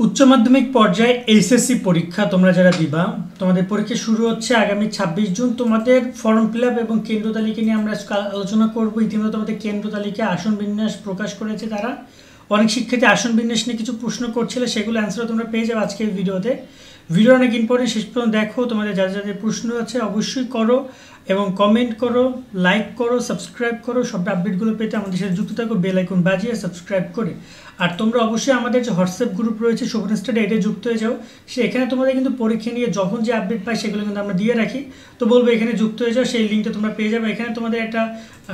উচ্চ মাধ্যমিক পর্যায়ে এইচএসসি পরীক্ষা তোমরা যারা দিবা তোমাদের পরীক্ষা শুরু হচ্ছে আগামী 26 জুন। তোমাদের ফর্ম ফিল আপ এবং কেন্দ্র তালিকা নিয়ে আমরা আলোচনা করব। ইতিমধ্যে তোমাদের কেন্দ্র তালিকা আসন বিন্যাস প্রকাশ করেছে তারা। অনেক শিক্ষার্থী আসন বিন্যাস নিয়ে কিছু প্রশ্ন করছিলে, সেগুলো অ্যান্সার তোমরা পেয়ে যাবে আজকের ভিডিওতে। ভিডিও অনেক ইম্পর্টেন্ট, শেষ পর্যন্ত দেখো। তোমাদের যাদের যাদের প্রশ্ন আছে অবশ্যই করো এবং কমেন্ট করো, লাইক করো, সাবস্ক্রাইব করো। সব আপডেটগুলো পেতে আমাদের সাথে যুক্ত থাকো বেল আইকন বাজিয়ে সাবস্ক্রাইব করে। আর তোমরা অবশ্যই আমাদের যে হোয়াটসঅ্যাপ গ্রুপ রয়েছে শোভন স্টাডি, এটা যুক্ত হয়ে যাও। এখানে তোমাদের কিন্তু পরীক্ষা নিয়ে যখন যে আপডেট পাই সেগুলো কিন্তু আমরা দিয়ে রাখি, তো বলবো এখানে যুক্ত হয়ে যাও। সেই লিঙ্কটা তোমরা পেয়ে যাবে। এখানে তোমাদের একটা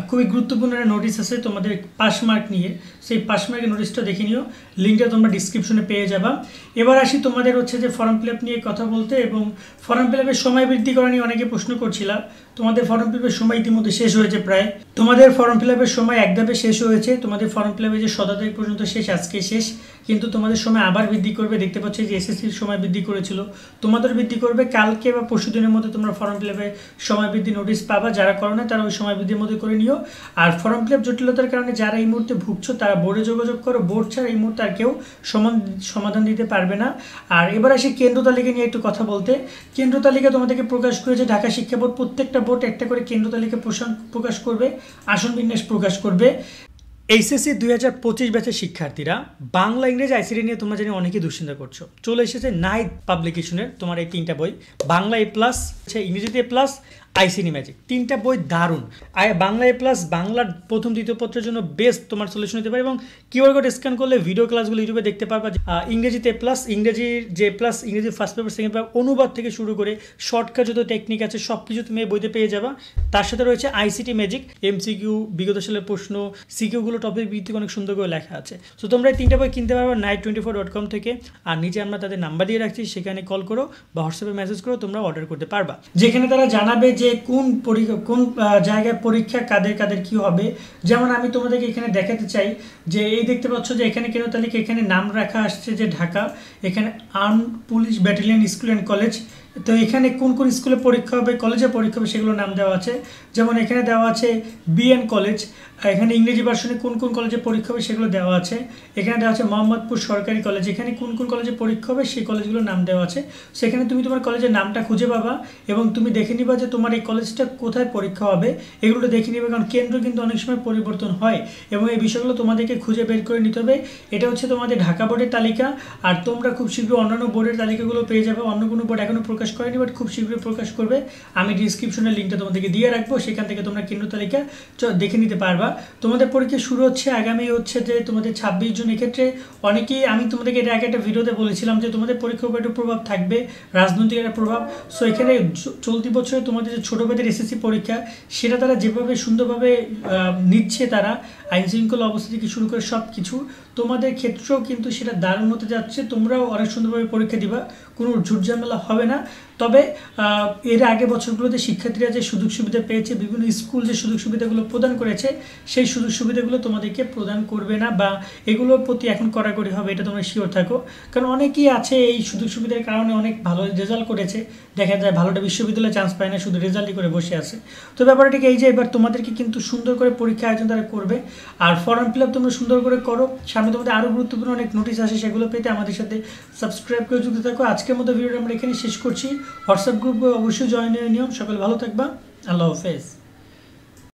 খুবই গুরুত্বপূর্ণ একটা নোটিশ আছে তোমাদের পাস মার্ক নিয়ে, সেই পাস মার্কের নোটিশটা দেখে নিও, লিঙ্কটা তোমরা ডিসক্রিপশনে পেয়ে যাবা। এবার আসি তোমাদের হচ্ছে যে ফর্ম ফিল আপ নিয়ে কথা বলতে, এবং ফর্ম ফিল আপের সময় বৃদ্ধি করা নিয়ে অনেকে প্রশ্ন করছিলাম। তোমাদের ফর্ম ফিল আপের সময় ইতিমধ্যে শেষ হয়েছে প্রায়। তোমাদের ফর্ম ফিল আপের সময় এক ধাপে শেষ হয়েছে। তোমাদের ফর্ম ফিল আপের যে 17 তারিখ পর্যন্ত শেষ, আজকে শেষ, কিন্তু তোমাদের সময় আবার বৃদ্ধি করবে। দেখতে পাচ্ছ যে এসএসসির সময় বৃদ্ধি করেছিল, তোমাদের বৃদ্ধি করবে। কালকে বা পরশু দিনের মধ্যে তোমরা ফর্ম ফিল আপের সময় বৃদ্ধি নোটিশ পাবা। যারা করো না তারা ওই সময় বৃদ্ধির মধ্যে করে নিও। আর ফর্ম ফিল আপ জটিলতার কারণে যারা এই মুহূর্তে ভুগছো তারা বোর্ডে যোগাযোগ করো। বোর্ড ছাড়া এই মুহূর্তে আর কেউ সমাধান দিতে পারবে না। আর এবার আসি কেন্দ্র তালিকা নিয়ে একটু কথা বলতে। কেন্দ্র তালিকা তোমাদেরকে প্রকাশ করেছে ঢাকা শিক্ষা বোর্ড। প্রত্যেকটা বোর্ড একটা করে কেন্দ্র তালিকা প্রকাশ করবে, আসন বিন্যাস প্রকাশ করবে। এইচএসসি 2025 ব্যাচের শিক্ষার্থীরা বাংলা ইংরেজি আইসিটি নিয়ে তোমরা জানি অনেকেই দুশ্চিন্তা করছো। চলে এসেছে নাইট পাবলিকেশনের তোমার এই 3টা বই, বাংলা A+, ইংরেজিতে A+, আইসিটি ম্যাজিক। 3টা বই দারুণ। বাংলা A+, বাংলার প্রথম দ্বিতীয় পত্রের জন্য বেস্ট তোমার সলিউশন হতে পারে, এবং কিউআর কোড স্ক্যান করলে ভিডিও ক্লাসগুলো ইউটিউবে দেখতে পারবা। ইংরেজিতে A+, ইংরেজির যে প্লাস, ইংরেজি ফার্স্ট পেপার সেকেন্ড পেপার, অনুবাদ থেকে শুরু করে শর্টকাট যত টেকনিক আছে সব কিছু তুমি এই বইতে পেয়ে যাবা। তার সাথে রয়েছে আইসিটি ম্যাজিক, এমসিকিউ, বিগত সালের প্রশ্ন, সিকিউগুলো টপিক ভিত্তিক অনেক সুন্দর করে লেখা আছে। তো তোমরা এই 3টা বই কিনতে পারবা night24.com থেকে। আর নিচে আমরা তাদের নাম্বার দিয়ে রাখছি, সেখানে কল করো বা হোয়াটসঅ্যাপে মেসেজ করো, তোমরা অর্ডার করতে পারবা। যেখানে তারা জানাবে যে কোন জায়গায় পরীক্ষা কাদের কাদের কি হবে। যেমন আমি তোমাদেরকে এখানে দেখাতে চাই যে এই দেখতে পাচ্ছ যে এখানে কেন তালিকা, এখানে নাম রাখা আসছে যে ঢাকা, এখানে arm police battalion school and college. তো এখানে কোন কোন স্কুলে পরীক্ষা হবে, কলেজে পরীক্ষা হবে, সেগুলো নাম দেওয়া আছে। যেমন এখানে দেওয়া আছে বিএন কলেজ। এখানে ইংরেজি ভার্সনে কোন কোন কলেজে পরীক্ষা হবে সেগুলো দেওয়া আছে। এখানে দেওয়া আছে মোহাম্মদপুর সরকারি কলেজ, এখানে কোন কোন কলেজে পরীক্ষা হবে সেই কলেজগুলোর নাম দেওয়া আছে। সেখানে তুমি তোমার কলেজের নামটা খুঁজে পাবা এবং তুমি দেখে নিবা যে তোমার এই কলেজটা কোথায় পরীক্ষা হবে, এগুলো দেখে নিবে। কারণ কেন্দ্র কিন্তু অনেক সময় পরিবর্তন হয় এবং এই বিষয়গুলো তোমাদেরকে খুঁজে বের করে নিতে হবে। এটা হচ্ছে তোমাদের ঢাকা বোর্ডের তালিকা। আর তোমরা খুব শীঘ্র অন্যান্য বোর্ডের তালিকাগুলো পেয়ে যাবে। অন্য কোনো বোর্ড এখনও প্রকাশ করেনি, বাট খুব শীঘ্রই প্রকাশ করবে। আমি ডিসক্রিপশনের লিঙ্কটা তোমাদেরকে দিয়ে রাখবো, সেখান থেকে তোমরা কেন্দ্র তালিকা দেখে নিতে পারবা। তোমাদের পরীক্ষা শুরু হচ্ছে আগামী হচ্ছে যে তোমাদের 26 জুন। এক্ষেত্রে অনেকেই, আমি তোমাদেরকে এর আগে একটা ভিডিওতে বলেছিলাম যে তোমাদের পরীক্ষার উপর একটু প্রভাব থাকবে, রাজনৈতিক একটা প্রভাব। সো এখানে চলতি বছরে তোমাদের যে ছোটো বেদের এসএসসি পরীক্ষা, সেটা তারা যেভাবে সুন্দরভাবে নিচ্ছে, তারা আইন শৃঙ্খলা অবস্থা থেকে শুরু করে সব কিছু, তোমাদের ক্ষেত্রেও কিন্তু সেটা দারুণ হতে যাচ্ছে। তোমরাও অনেক সুন্দরভাবে পরীক্ষা দিবা, কোনো ঝুটঝামেলা হবে না। তবে এর আগে বছরগুলোতে শিক্ষার্থীরা যে সুযোগ সুবিধা পেয়েছে, বিভিন্ন স্কুল যে সুযোগ সুবিধাগুলো প্রদান করেছে, সেই সুযোগ সুবিধাগুলো তোমাদেরকে প্রদান করবে না, বা এগুলোর প্রতি এখন কড়াকড়ি হবে, এটা তোমরা শিওর থাকো। কারণ অনেকেই আছে এই সুযোগ সুবিধার কারণে অনেক ভালো রেজাল্ট করেছে, দেখা যায় ভালোটা বিশ্ববিদ্যালয়ে চান্স পায় না, শুধু রেজাল্টই করে বসে আছে। তো ব্যাপারটা ঠিক এই যে এবার তোমাদেরকে কিন্তু সুন্দর করে পরীক্ষা আয়োজন তারা করবে। আর ফর্ম ফিল আপ তোমরা সুন্দর করে করো। সামনে তোমাদের আরও গুরুত্বপূর্ণ অনেক নোটিশ আসে, সেগুলো পেতে আমাদের সাথে সাবস্ক্রাইব করে যুক্ত থাকো। আজকের মতো ভিডিওটা আমরা এখানে শেষ করছি। হোয়াটসঅ্যাপ গ্রুপে অবশ্যই জয়েন হয়ে নিও। সকলে ভালো থাকবা। আল্লাহ হাফেজ।